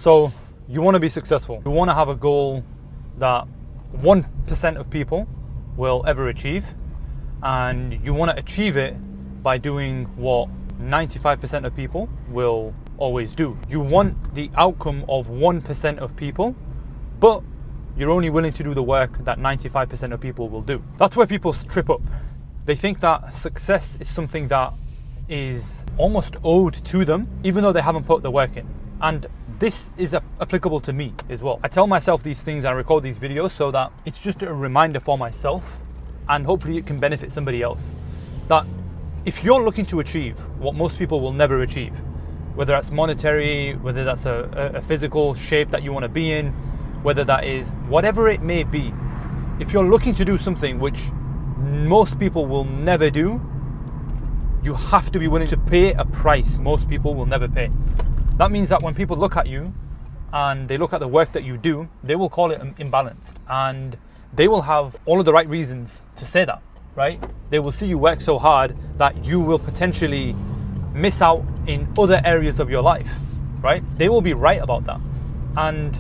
So you want to be successful. You want to have a goal that 1% of people will ever achieve, and you want to achieve it by doing what 95% of people will always do. You want the outcome of 1% of people, but you're only willing to do the work that 95% of people will do. That's where people trip up. They think that success is something that is almost owed to them, even though they haven't put the work in. And this is applicable to me as well. I tell myself these things, I record these videos so that it's just a reminder for myself, and hopefully it can benefit somebody else. That if you're looking to achieve what most people will never achieve, whether that's monetary, whether that's a physical shape that you want to be in, whether that is whatever it may be, if you're looking to do something which most people will never do, you have to be willing to pay a price most people will never pay. That means that when people look at you and they look at the work that you do, they will call it imbalanced, and they will have all of the right reasons to say that, right? They will see you work so hard that you will potentially miss out in other areas of your life, right? They will be right about that. And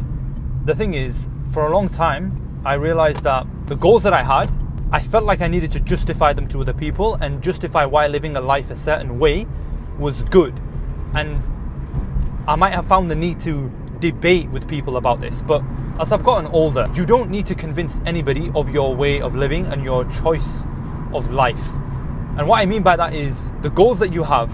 the thing is, for a long time, I realized that the goals that I had, I felt like I needed to justify them to other people and justify why living a life a certain way was good. And I might have found the need to debate with people about this, but as I've gotten older, you don't need to convince anybody of your way of living and your choice of life. And what I mean by that is the goals that you have,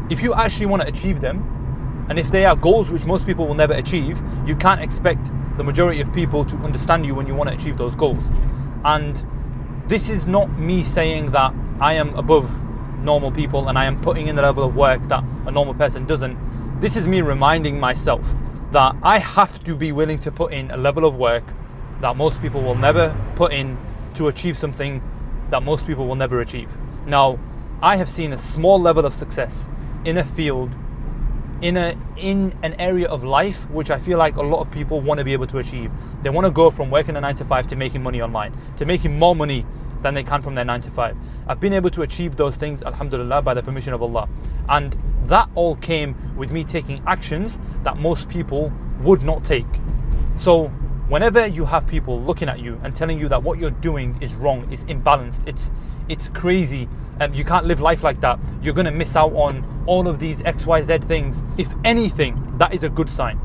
if you actually want to achieve them, and if they are goals which most people will never achieve, you can't expect the majority of people to understand you when you want to achieve those goals. And this is not me saying that I am above normal people and I am putting in the level of work that a normal person doesn't. This is me reminding myself that I have to be willing to put in a level of work that most people will never put in to achieve something that most people will never achieve. Now, I have seen a small level of success in a field, in an area of life which I feel like a lot of people want to be able to achieve. They want to go from working a 9 to 5 to making money online, to making more money than they can from their 9 to 5. I've been able to achieve those things, alhamdulillah, by the permission of Allah. And that all came with me taking actions that most people would not take. So whenever you have people looking at you and telling you that what you're doing is wrong, is imbalanced, it's crazy, and you can't live life like that, you're going to miss out on all of these XYZ things, if anything, that is a good sign.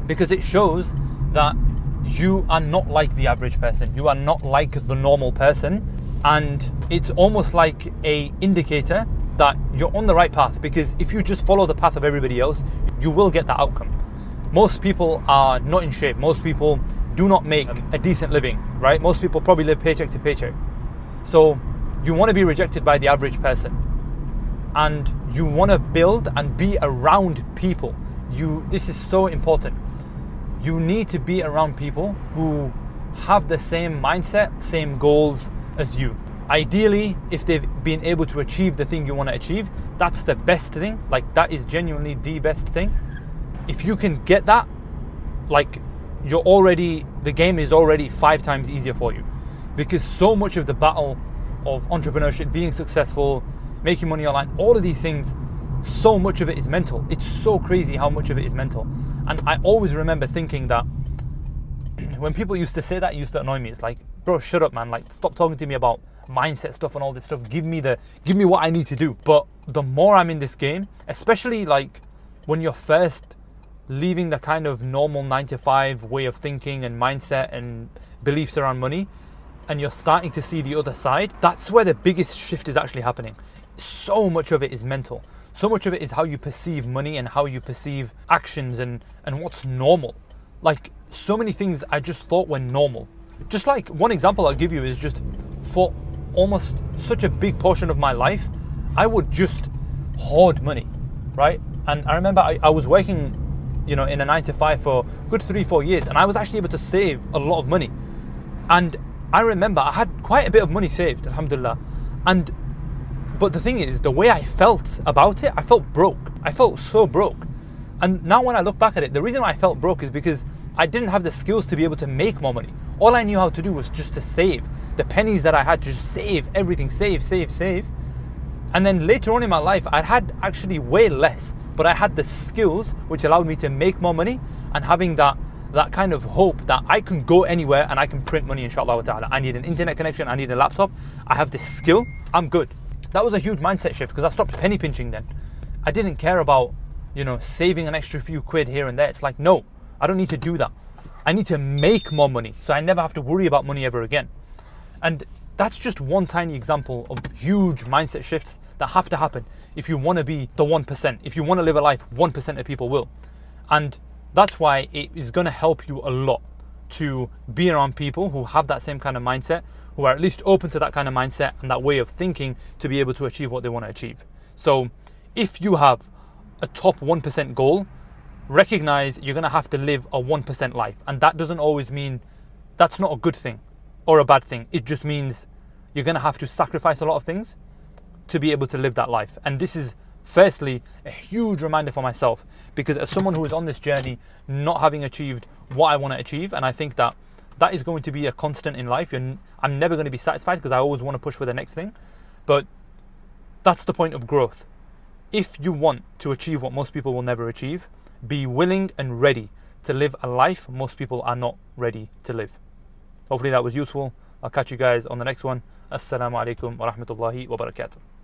Because it shows that you are not like the average person, you are not like the normal person, and it's almost like a indicator that you're on the right path. Because if you just follow the path of everybody else, you will get that outcome. Most people are not in shape, most people do not make a decent living, right? Most people probably live paycheck to paycheck. So you want to be rejected by the average person, and you want to build and be around people. This is so important. You need to be around people who have the same mindset, same goals as you. Ideally, if they've been able to achieve the thing you want to achieve, that's the best thing. Like, that is genuinely the best thing. If you can get that, like, the game is already 5 times easier for you. Because so much of the battle of entrepreneurship, being successful, making money online, all of these things, so much of it is mental. It's so crazy how much of it is mental. And I always remember thinking that when people used to say that, it used to annoy me. It's like, bro, shut up, man. Like, stop talking to me about mindset stuff and all this stuff. Give me what I need to do. But the more I'm in this game, especially like when you're first leaving the kind of normal 9 to 5 way of thinking and mindset and beliefs around money, and you're starting to see the other side, that's where the biggest shift is actually happening. So much of it is mental. So much of it is how you perceive money and how you perceive actions and what's normal. Like, so many things I just thought were normal. Just like one example I'll give you is just for almost such a big portion of my life, I would just hoard money, right? And I remember I was working, in a 9 to 5 for a good 3-4 years, and I was actually able to save a lot of money. And I remember I had quite a bit of money saved, alhamdulillah. But the thing is, the way I felt about it, I felt broke. I felt so broke. And now when I look back at it, the reason why I felt broke is because I didn't have the skills to be able to make more money. All I knew how to do was just to save. The pennies that I had, to just save everything, save. And then later on in my life, I had actually way less, but I had the skills which allowed me to make more money, and having that kind of hope that I can go anywhere and I can print money, inshallah ta'ala. I need an internet connection, I need a laptop, I have this skill, I'm good. That was a huge mindset shift, because I stopped penny pinching then. I didn't care about, saving an extra few quid here and there. It's like, no, I don't need to do that. I need to make more money, so I never have to worry about money ever again. And that's just one tiny example of huge mindset shifts that have to happen if you want to be the 1%, if you want to live a life 1% of people will. And that's why it is going to help you a lot to be around people who have that same kind of mindset, who are at least open to that kind of mindset and that way of thinking to be able to achieve what they want to achieve. So if you have a top 1% goal, recognize you're going to have to live a 1% life. And that doesn't always mean that's not a good thing or a bad thing. It just means you're going to have to sacrifice a lot of things to be able to live that life. And this is firstly a huge reminder for myself, because as someone who is on this journey not having achieved what I want to achieve, and I think that is going to be a constant in life. I'm never going to be satisfied, because I always want to push for the next thing. But that's the point of growth. If you want to achieve what most people will never achieve, be willing and ready to live a life most people are not ready to live. Hopefully that was useful. I'll catch you guys on the next one. Assalamu alaikum wa rahmatullahi wa barakatuh.